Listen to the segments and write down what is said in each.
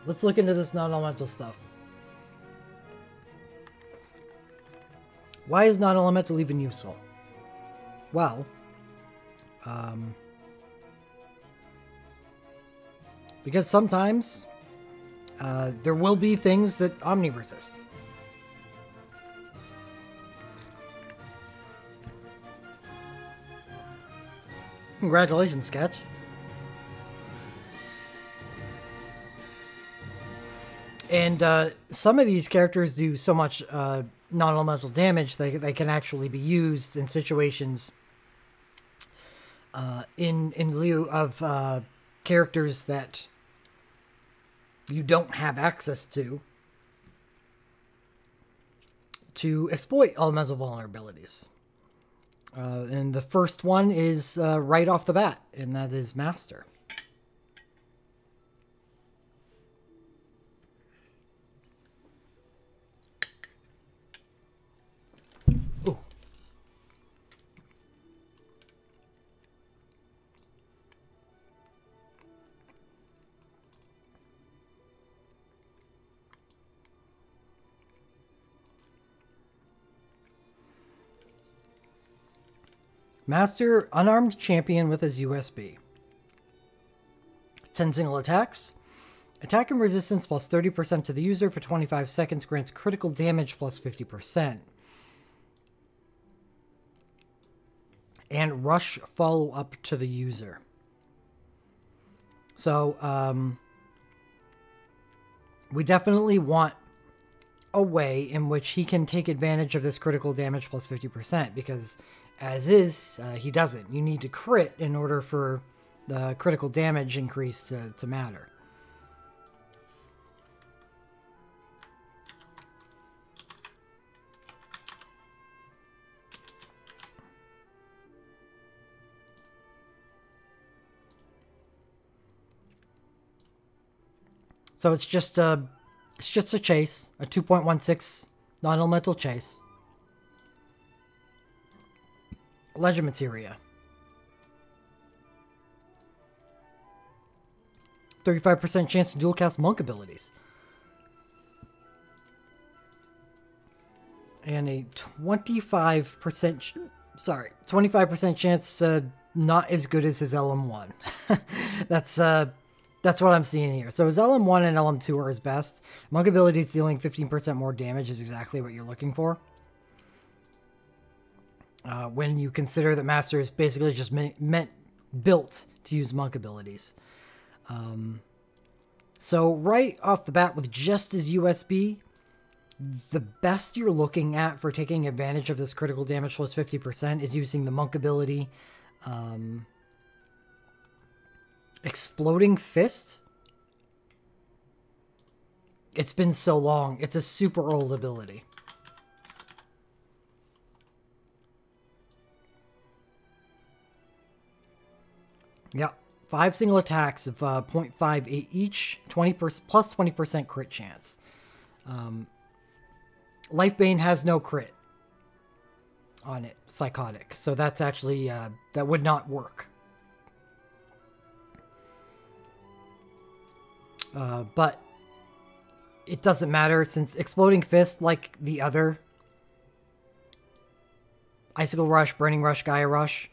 let's look into this non-elemental stuff. Why is non-elemental even useful? Well, because sometimes there will be things that omni-resist. Congratulations, Sketch. And some of these characters do so much non-elemental damage that they can actually be used in situations in lieu of characters that you don't have access to exploit elemental vulnerabilities. And the first one is right off the bat, and that is Master. Ooh. Master, unarmed champion with his USB. 10 single attacks. Attack and resistance plus 30% to the user for 25 seconds grants critical damage plus 50%. And rush follow-up to the user. So, we definitely want a way in which he can take advantage of this critical damage plus 50%, because as is, he doesn't. You need to crit in order for the critical damage increase to matter. So it's just a chase, a 2.16 non-elemental chase. Legend Materia. 35% chance to dual cast monk abilities. And a 25% chance not as good as his LM1. That's what I'm seeing here. So his LM1 and LM2 are his best. Monk abilities dealing 15% more damage is exactly what you're looking for. When you consider that Master is basically just built to use monk abilities. So right off the bat with just his USB, the best you're looking at for taking advantage of this critical damage plus 50% is using the monk ability. Exploding Fist? It's been so long. It's a super old ability. Yeah, 5 single attacks of 0.58 each, 20% plus 20% crit chance. Lifebane has no crit on it, Psychotic, so that's actually, that would not work. But it doesn't matter since Exploding Fist, like the other Icicle Rush, Burning Rush, Gaia Rush,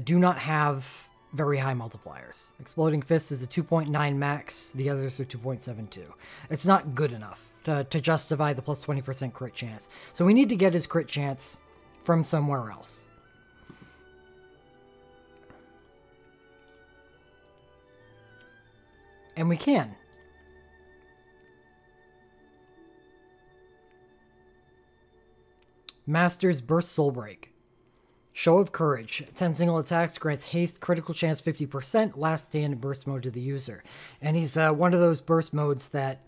do not have very high multipliers. Exploding Fist is a 2.9 max, the others are 2.72. It's not good enough to justify the plus 20% crit chance. So we need to get his crit chance from somewhere else. And we can. Master's Burst Soul Break. Show of Courage. 10 single attacks, grants haste, critical chance 50%, last stand burst mode to the user. And he's one of those burst modes that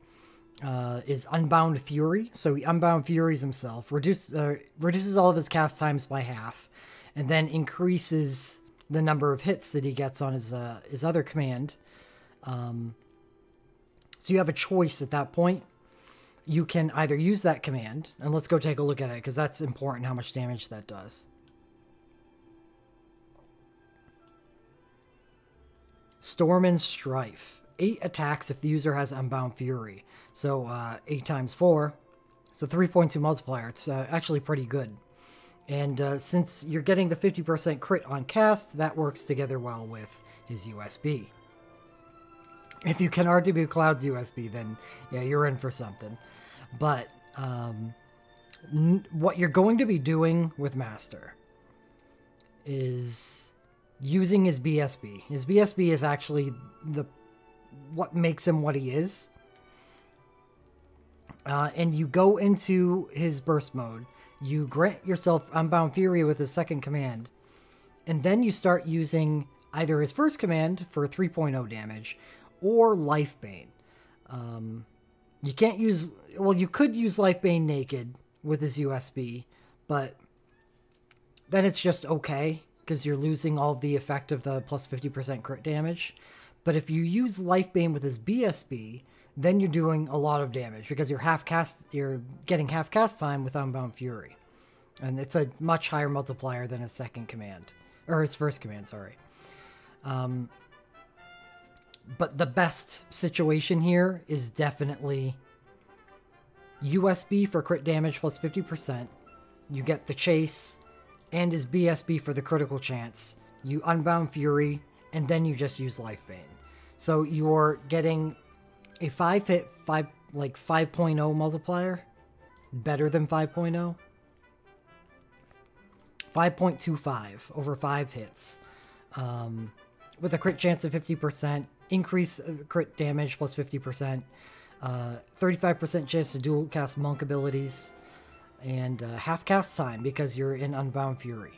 is Unbound Fury. So he Unbound Furies himself, reduces all of his cast times by half, and then increases the number of hits that he gets on his other command. So you have a choice at that point. You can either use that command, and let's go take a look at it, because that's important how much damage that does. Storm and Strife. 8 attacks if the user has Unbound Fury. So 8 times 4, so 3.2 multiplier. It's actually pretty good. And since you're getting the 50% crit on cast, that works together well with his USB. If you can RTB Cloud's USB, then yeah, you're in for something. But what you're going to be doing with Master is using his BSB. His BSB is actually what makes him what he is. And you go into his burst mode. You grant yourself Unbound Fury with his second command. And then you start using either his first command for 3.0 damage or Life Bane. You can't use... Well, you could use Life Bane naked with his USB, but then it's just okay, because you're losing all the effect of the plus 50% crit damage. But if you use Life Bane with his BSB, then you're doing a lot of damage, because you're getting half cast time with Unbound Fury. And it's a much higher multiplier than his second command. Or his first command, sorry. But the best situation here is definitely USB for crit damage plus 50%. You get the chase and his BSB for the critical chance. You Unbound Fury, and then you just use Life Bane. So you're getting a 5-hit, 5.0 multiplier. Better than 5.0. 5.25 over 5 hits. With a crit chance of 50%. Increase crit damage plus 50%. 35% chance to dual cast monk abilities. And half cast time because you're in Unbound Fury.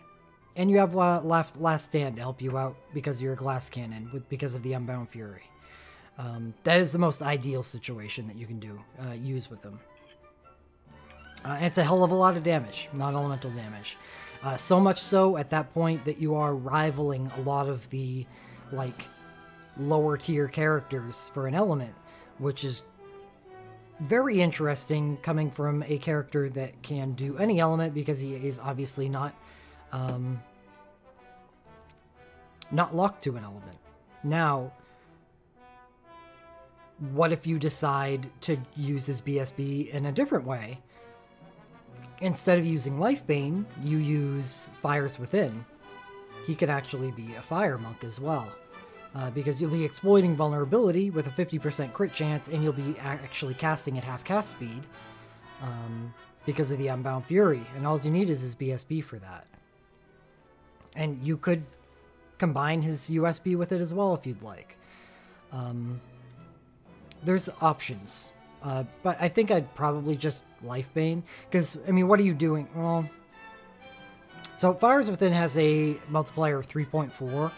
And you have Last Stand to help you out because you're a glass cannon because of the Unbound Fury. That is the most ideal situation that you can use with them. And it's a hell of a lot of damage, non-elemental damage. So much so at that point that you are rivaling a lot of the lower tier characters for an element, which is very interesting coming from a character that can do any element, because he is obviously not locked to an element. Now, what if you decide to use his BSB in a different way? Instead of using Life Bane, you use Fires Within. He could actually be a Fire Monk as well. Because you'll be exploiting vulnerability with a 50% crit chance, and you'll be actually casting at half cast speed because of the Unbound Fury, and all you need is his BSB for that. And you could combine his USB with it as well if you'd like. There's options, but I think I'd probably just Life Bane, because, I mean, what are you doing? Well, so Fires Within has a multiplier of 3.4.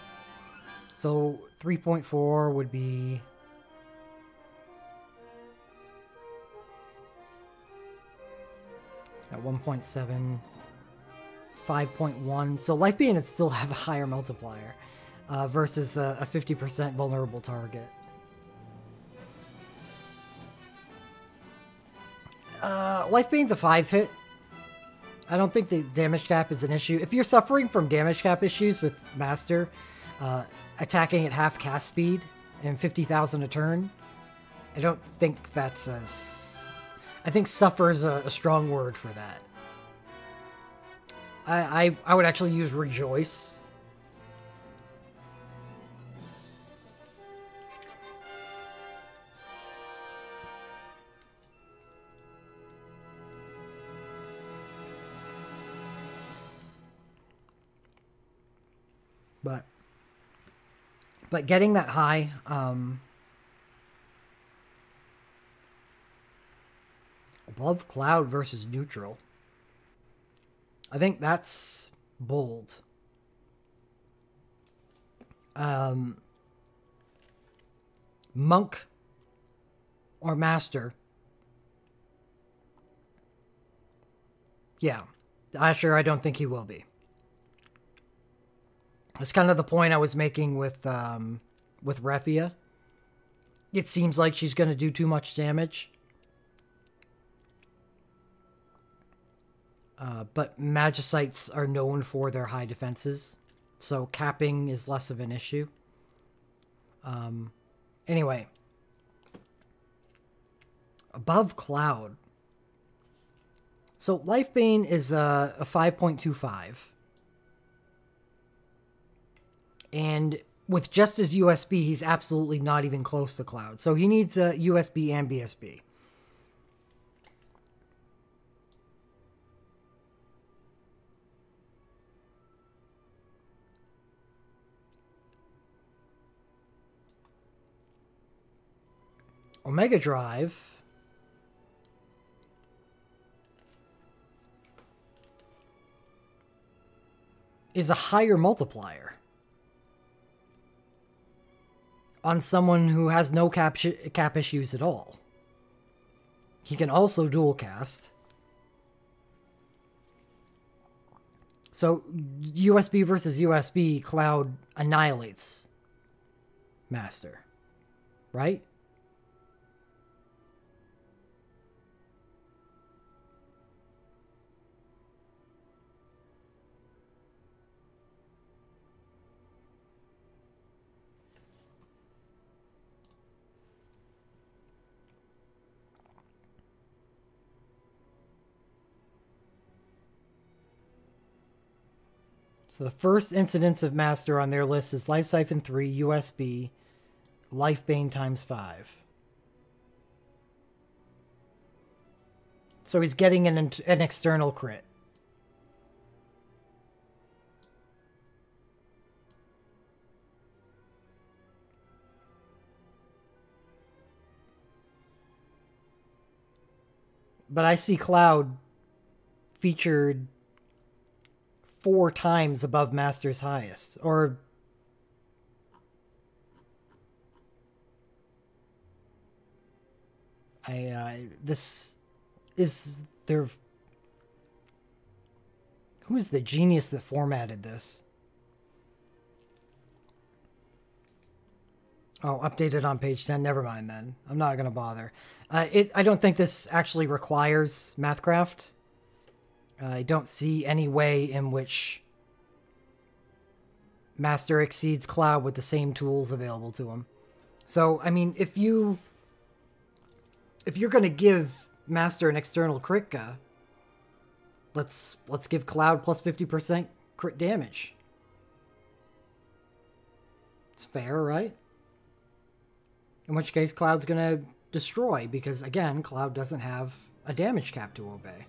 So 3.4 would be at 1.7, 5.1. So Life Bane would still have a higher multiplier versus a 50% vulnerable target. Life Bane's a 5-hit. I don't think the damage cap is an issue. If you're suffering from damage cap issues with Master, attacking at half cast speed and 50,000 a turn, I don't think that's I think suffer is a strong word for that. I would actually use Rejoice. But getting that high, above Cloud versus neutral, I think that's bold. Monk or Master. Yeah, Asher, I don't think he will be. That's kind of the point I was making with Refia. It seems like she's going to do too much damage. But Magicites are known for their high defenses, so capping is less of an issue. Anyway, Above Cloud. So Lifebane is a 5.25. And with just his USB, he's absolutely not even close to Cloud. So he needs a USB and BSB. Omega Drive is a higher multiplier on someone who has no cap issues at all. He can also dual cast. So USB versus USB, Cloud annihilates Master, right? So the first incidence of Master on their list is Life Siphon 3, USB, Lifebane times 5. So he's getting an external crit. But I see Cloud featured 4 times above Master's highest, or this is their. Who's the genius that formatted this? Oh, updated on page 10. Never mind then. I'm not gonna bother. I don't think this actually requires Mathcraft. I don't see any way in which Master exceeds Cloud with the same tools available to him. So, I mean, if you're going to give Master an external crit, let's give Cloud plus 50% crit damage. It's fair, right? In which case, Cloud's going to destroy because, again, Cloud doesn't have a damage cap to obey.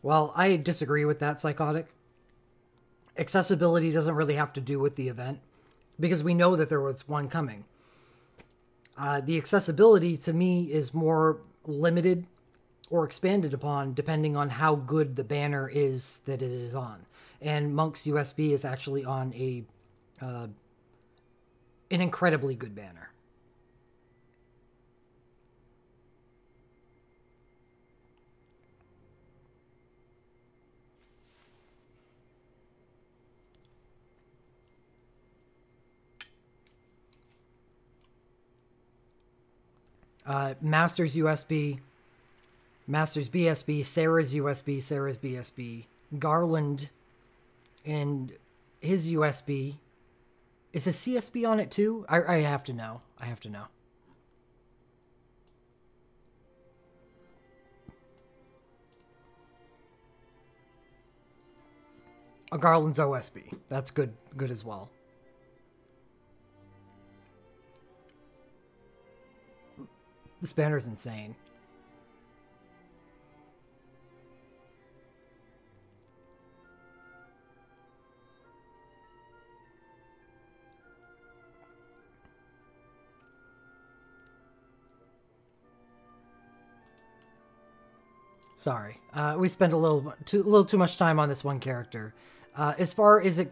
Well, I disagree with that, Psychotic. Accessibility doesn't really have to do with the event, because we know that there was one coming. The accessibility, to me, is more limited or expanded upon depending on how good the banner is that it is on. And Monk's USB is actually on an incredibly good banner. Master's USB, Master's BSB, Sarah's USB, Sarah's BSB, Garland and his USB. Is his CSB on it too? I have to know. I have to know. A Garland's OSB. That's good as well. This banner's insane. Sorry, we spent a little too much time on this one character. As far as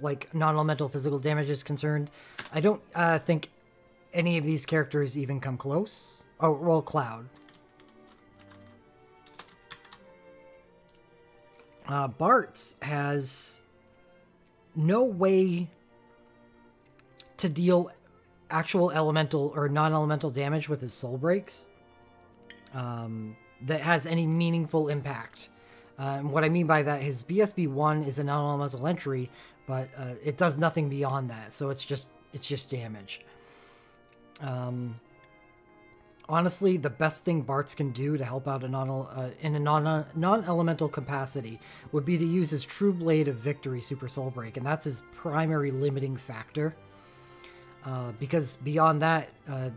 like non-elemental physical damage is concerned, I don't think any of these characters even come close. Oh, well, Cloud. Bart has no way to deal actual elemental or non-elemental damage with his soul breaks that has any meaningful impact. And what I mean by that, his BSB1 is a non-elemental entry, but it does nothing beyond that, so it's just damage. Honestly, the best thing Bartz can do to help out in a non-elemental capacity would be to use his True Blade of Victory Super Soul Break, and that's his primary limiting factor. Because beyond that,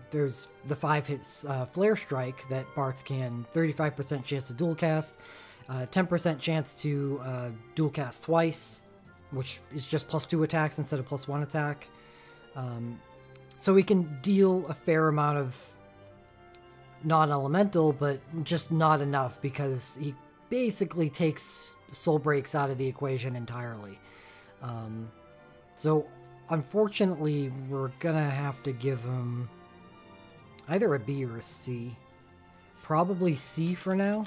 there's the 5 hits Flare Strike that Bartz can 35% chance to dual cast, 10% chance to dual cast twice, which is just +2 attacks instead of +1 attack. So he can deal a fair amount of non-elemental, but just not enough because he basically takes soul breaks out of the equation entirely. So unfortunately, we're gonna have to give him either a B or a C. Probably C for now.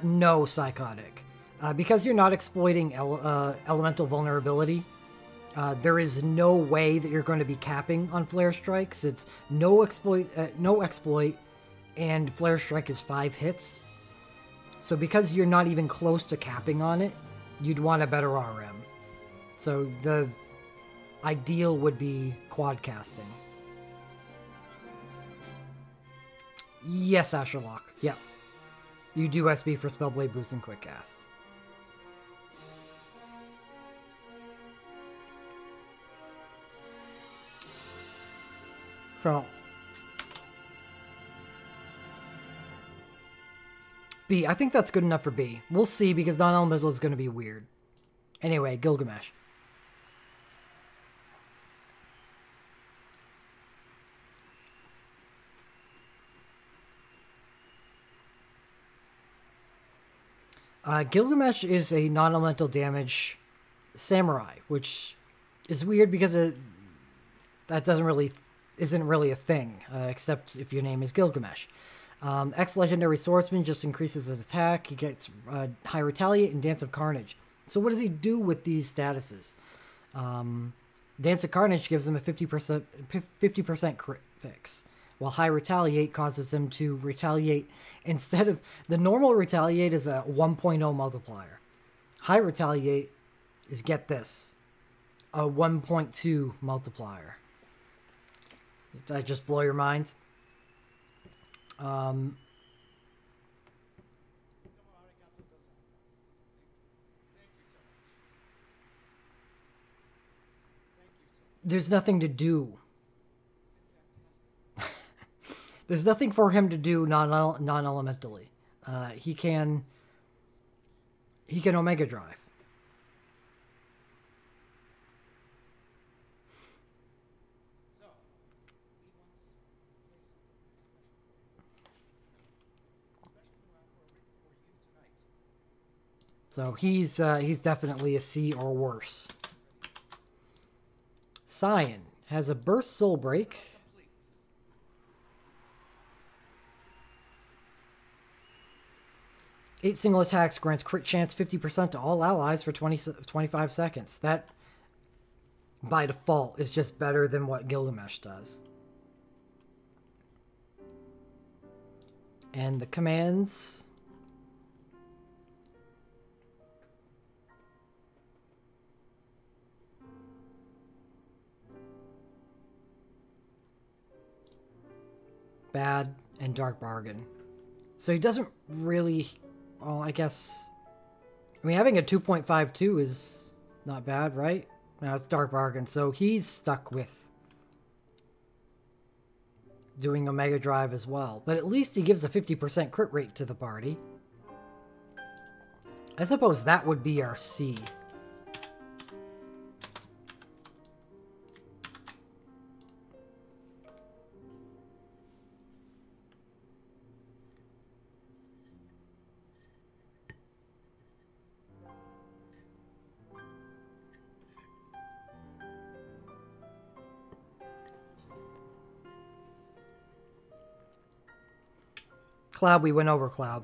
No, Psychotic. Because you're not exploiting elemental vulnerability, there is no way that you're going to be capping on Flare Strikes. It's no exploit, and Flare Strike is 5 hits. So because you're not even close to capping on it, you'd want a better RM. So the ideal would be quad casting. Yes, Asherlock. Yep. You do SB for Spellblade Boost and Quick Cast. So B, I think that's good enough for B. We'll see, because non-elemental is going to be weird. Anyway, Gilgamesh. Gilgamesh is a non-elemental damage samurai, which is weird because that isn't really a thing, except if your name is Gilgamesh. Ex-legendary swordsman just increases his attack. He gets high retaliate and Dance of Carnage. So what does he do with these statuses? Dance of Carnage gives him a 50% crit fix, while high retaliate causes him to retaliate instead of the normal retaliate is a 1.0 multiplier. High retaliate is, get this, a 1.2 multiplier. Did I just blow your mind? There's nothing to do. There's nothing for him to do non-elementally. He can Omega Drive. So he's definitely a C or worse. Cyan has a Burst Soul Break. Eight single attacks grants crit chance 50% to all allies for 25 seconds. That, by default, is just better than what Gilgamesh does. And the commands... Bad and Dark Bargain. So he doesn't really... Well, I guess... I mean, having a 2.52 is not bad, right? Now it's Dark Bargain, so he's stuck with doing Omega Drive as well. But at least he gives a 50% crit rate to the party. I suppose that would be our C. Cloud, we went over Cloud.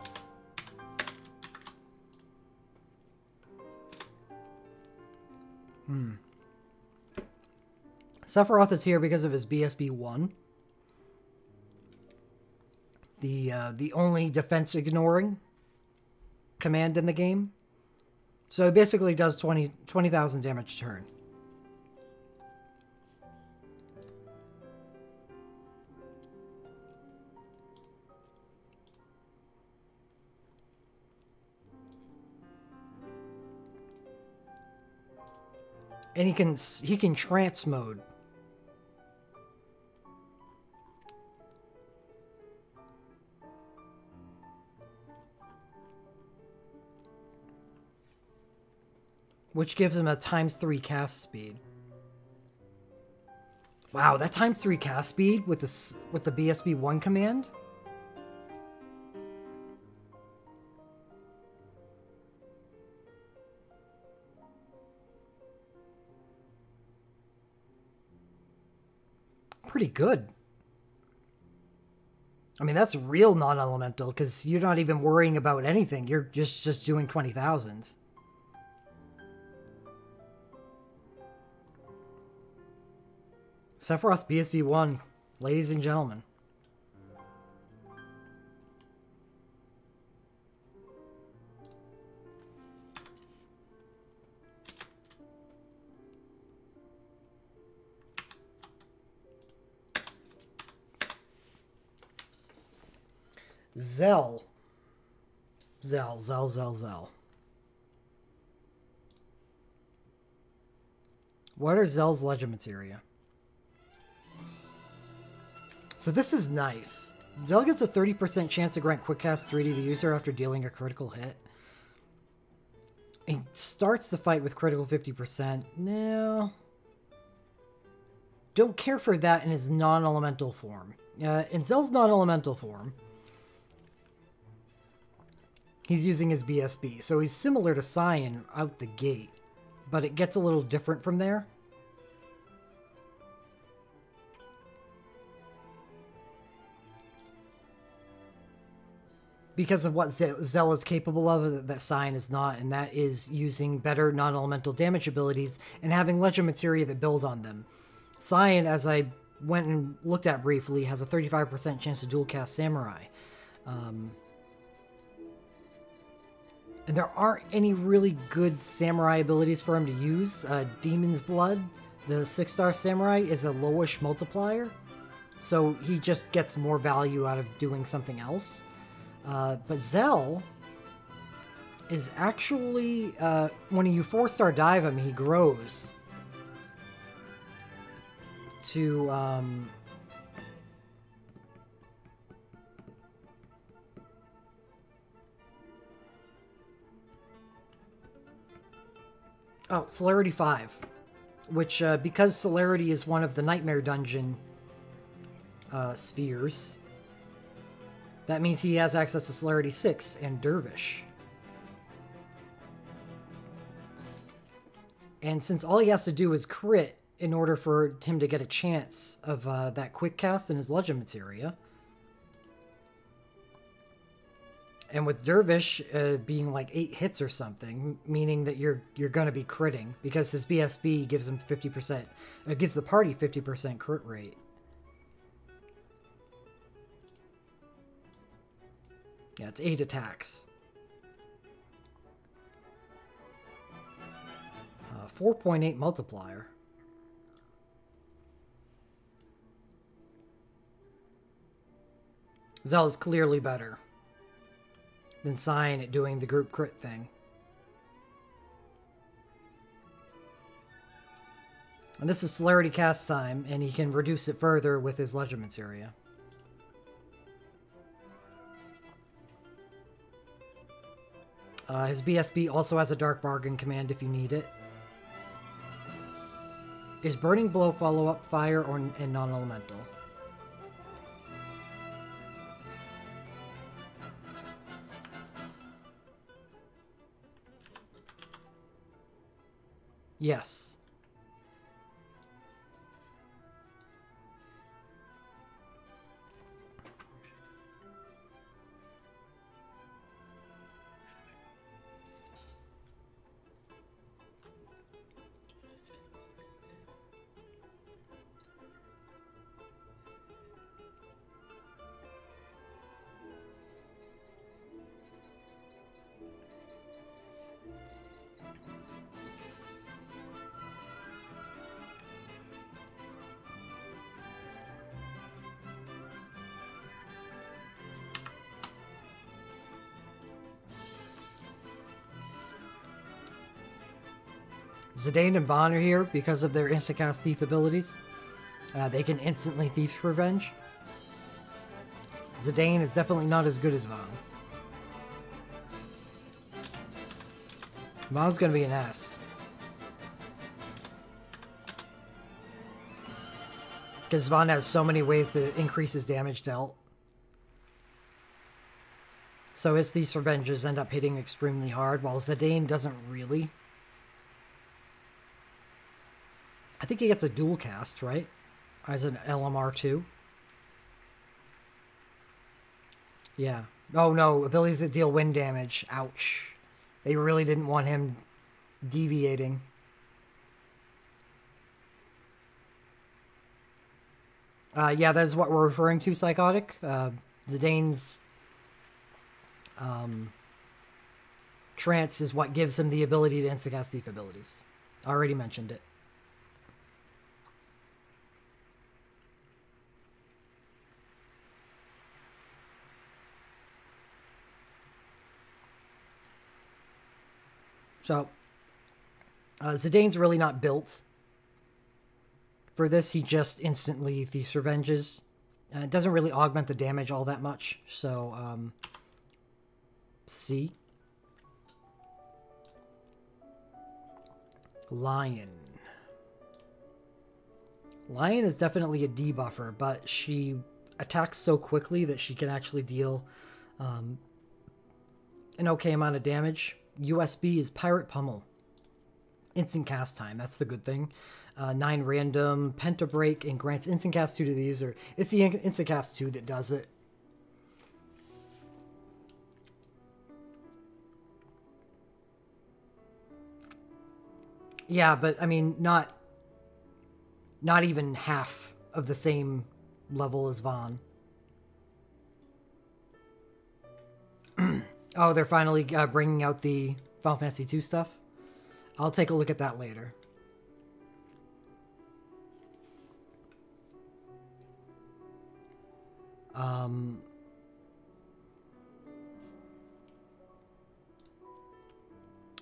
Sephiroth is here because of his BSB-1. The only defense ignoring command in the game. So it basically does 20,000 damage a turn. And he can trance mode. Which gives him a ×3 cast speed. Wow, that ×3 cast speed with the BSB-1 command? Pretty good. I mean, that's real non-elemental, because you're not even worrying about anything. You're just doing 20,000s. Sephiroth's BSB-1, ladies and gentlemen. Zell. What are Zell's legend materia? So this is nice. Zell gets a 30% chance to grant quick cast 3 to the user after dealing a critical hit. He starts the fight with critical 50%. No. Don't care for that in his non-elemental form. In Zell's non-elemental form, he's using his BSB, so he's similar to Cyan out the gate, but it gets a little different from there. Because of what Zell is capable of that Cyan is not, and that is using better non-elemental damage abilities and having legend materia that build on them. Cyan, as I went and looked at briefly, has a 35% chance to dual cast Samurai. And there aren't any really good Samurai abilities for him to use. Demon's Blood, the 6-star Samurai, is a lowish multiplier, so he just gets more value out of doing something else. But Zell is actually, when you 4-star dive him, he grows to, oh, Celerity 5, which, because Celerity is one of the Nightmare Dungeon spheres, that means he has access to Celerity 6 and Dervish. And since all he has to do is crit in order for him to get a chance of that quick cast in his legend materia, and with Dervish being like 8 hits or something, meaning that you're going to be critting, because his BSB gives him 50%, gives the party 50% crit rate. Yeah, it's 8 attacks. 4.8 multiplier. Zell is clearly better than Cyan at doing the group crit thing. And this is Celerity cast time, and he can reduce it further with his legend materia. His BSB also has a Dark Bargain command if you need it. Is Burning Blow follow-up fire and non-elemental? Yes. Zidane and Vaughn are here because of their instacast thief abilities. They can instantly Thief's Revenge. Zidane is definitely not as good as Vaughn. Vaughn's gonna be an ass. Because Vaughn has so many ways to increase his damage dealt. So his Thief's Revenges end up hitting extremely hard, while Zidane doesn't really. I think he gets a dual cast, right? As an LMR2. Yeah. Oh no, abilities that deal wind damage. Ouch. They really didn't want him deviating. Yeah, that is what we're referring to, Psychotic. Zidane's trance is what gives him the ability to instacast thief abilities. I already mentioned it. So, Zidane's really not built for this. He just instantly Thief's Revenges. It doesn't really augment the damage all that much. So, C. Lion. Lion is definitely a debuffer, but she attacks so quickly that she can actually deal an okay amount of damage. USB is Pirate Pummel. Instant cast time, that's the good thing. 9 random, Penta Break, and grants instant cast 2 to the user. It's the instant cast 2 that does it. Yeah, but I mean, not even half of the same level as Vaughn. Oh, they're finally bringing out the Final Fantasy II stuff? I'll take a look at that later.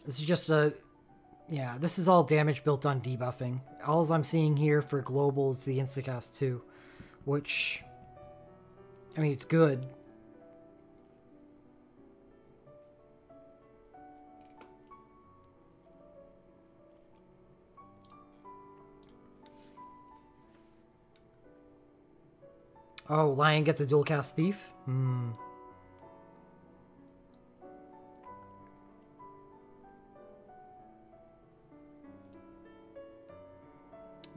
This is just a... Yeah, this is all damage built on debuffing. All I'm seeing here for global is the instacast 2, which... I mean, it's good. Oh, Lion gets a dual cast thief? Hmm.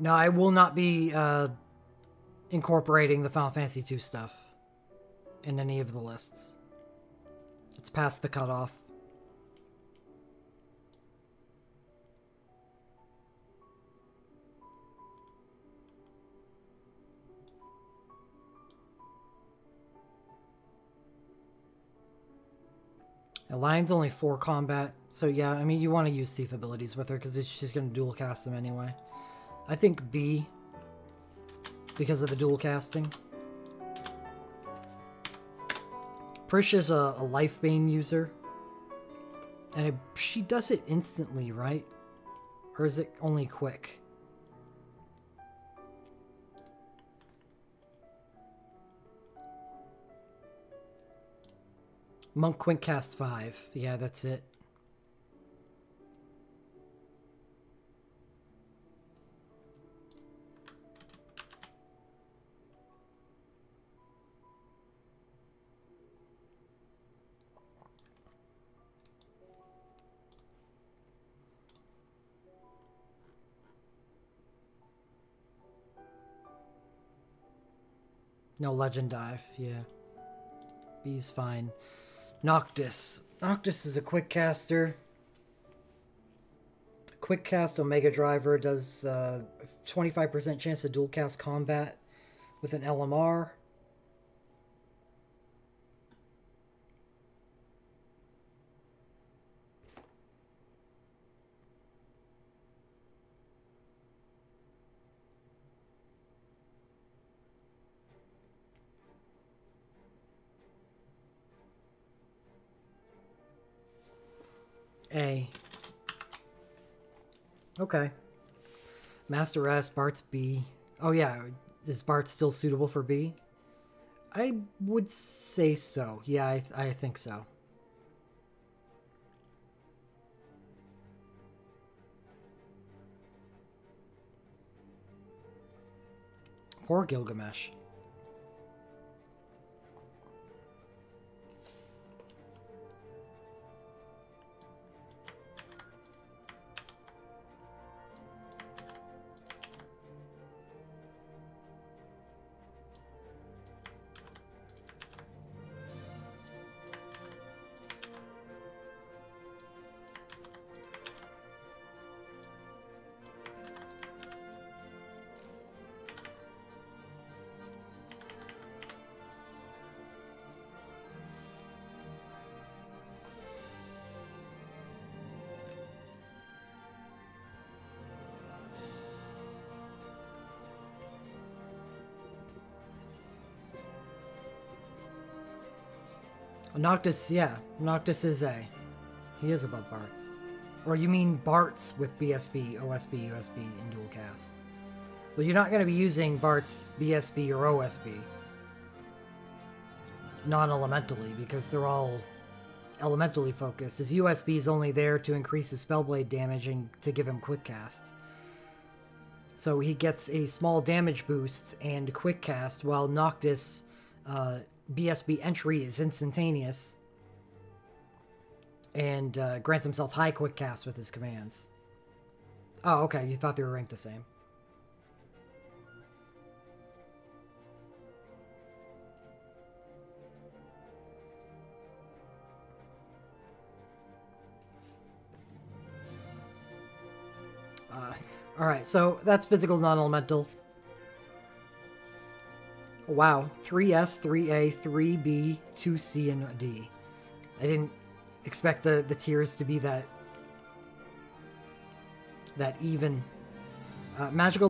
No, I will not be incorporating the Final Fantasy II stuff in any of the lists. It's past the cutoff. Lion's only 4 combat, so yeah, I mean, you want to use thief abilities with her because she's going to dual cast them anyway. I think B, because of the dual casting. Prish is a life bane user, and she does it instantly, right? Or is it only quick? Monk Quint cast 5. Yeah, that's it. No legend dive, yeah. B's fine. Noctis. Noctis is a quick caster. Quick cast Omega Driver does 25% chance to dual cast combat with an LMR. A. Okay. Master S, Bart's B. Oh yeah, is Bart still suitable for B? I would say so. Yeah, I think so. Poor Gilgamesh. Noctis, yeah. Noctis is A. He is above Bart's. Or you mean Bart's with BSB, OSB, USB, and dual cast. Well, you're not going to be using Bart's BSB or OSB non-elementally because they're all elementally focused. His USB is only there to increase his Spellblade damage and to give him quick cast. So he gets a small damage boost and quick cast, while Noctis BSB entry is instantaneous and grants himself high quick cast with his commands. Oh, okay. You thought they were ranked the same. Alright, so that's physical non-elemental. Wow, 3S, 3A, 3B, 2C, and a D. I didn't expect the tiers to be that even. Magical